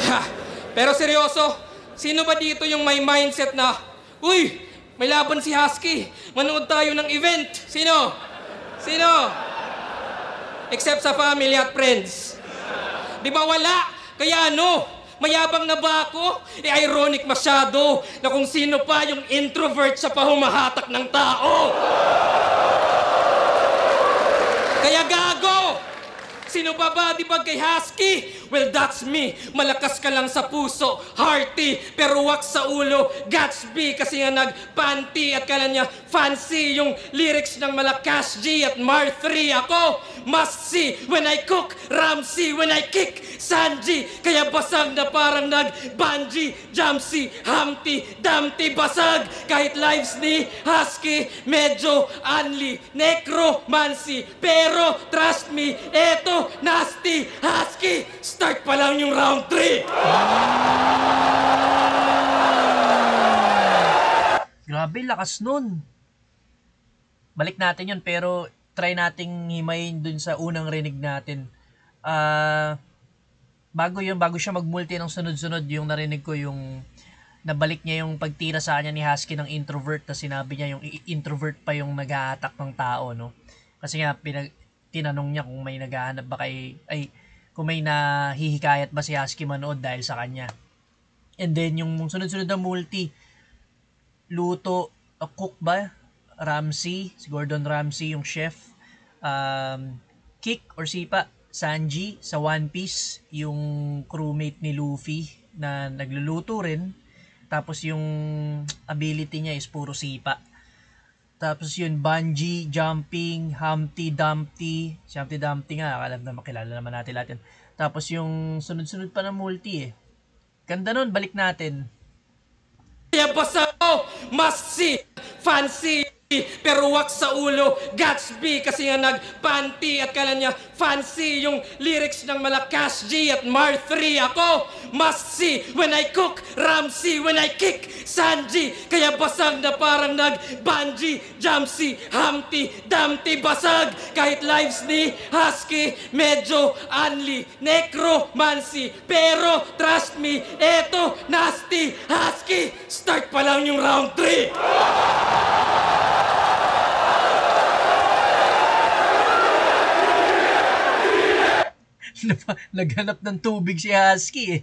Ha, pero seryoso, sino ba dito yung may mindset na, uy, may laban si Husky, manood tayo ng event? Sino? Sino? Except sa family at friends. Di ba wala? Kaya ano, mayabang na ba ako? Ironic masyado na kung sino pa yung introvert sa pahumahatak ng tao. Kaya gago! Sino pa ba, di ba kay Husky? Well, that's me. Malakas ka lang sa puso, hearty, pero wak sa ulo, Gatsby. Kasi nga nag-panty at kala niya fancy yung lyrics ng Malakas G at Mar 3. Ako, must see when I cook, Ramsey when I kick, Sanji. Kaya basag na parang nag-bungee, Jumpsy, Humpty, Dumpty, basag. Kahit lives ni Husky, medyo unli, necromancy. Pero, trust me, eto, nasty, Husky, start pa lang yung round 3. Grabe, lakas nun. Balik natin yun, pero try nating himayin dun sa unang rinig natin. Bago siya mag-multi ng sunod-sunod, yung narinig ko yung nabalik niya yung pagtira sa kanya ni Husky ng introvert, na sinabi niya yung introvert pa yung nag-a-attack ng tao, no? Kasi nga, tinanong niya kung may naghahanap ba kung may nahihikayat ba si Husky manood dahil sa kanya. And then, yung sunod-sunod na multi, luto, cook ba? Ramsey, si Gordon Ramsay, yung chef. Kick or sipa, Sanji, sa One Piece, yung crewmate ni Luffy na nagluluto rin. Tapos yung ability niya is puro sipa. Tapos yun, bungee, jumping, Humpty Dumpty. Si Humpty Dumpty nga, alam na makilala naman natin lahat yan. Tapos yung sunod-sunod pa na multi eh. Ganda nun, balik natin. Kaya basta ko, must see, fancy, pero wak sa ulo, Gatsby. Kasi nga nag-panty at kala niya fancy yung lyrics ng Malakas G at Mar 3. Ako, must see when I cook, Ramsey when I kick, Sanji. Kaya basag na parang nag-bungee, Jumpsy, Humpty, Dumpty, basag. Kahit lives ni Husky, medyo unli, necromancy. Pero, trust me, eto, nasty, Husky, start pa lang yung round 3. Naghanap ng tubig si Husky eh.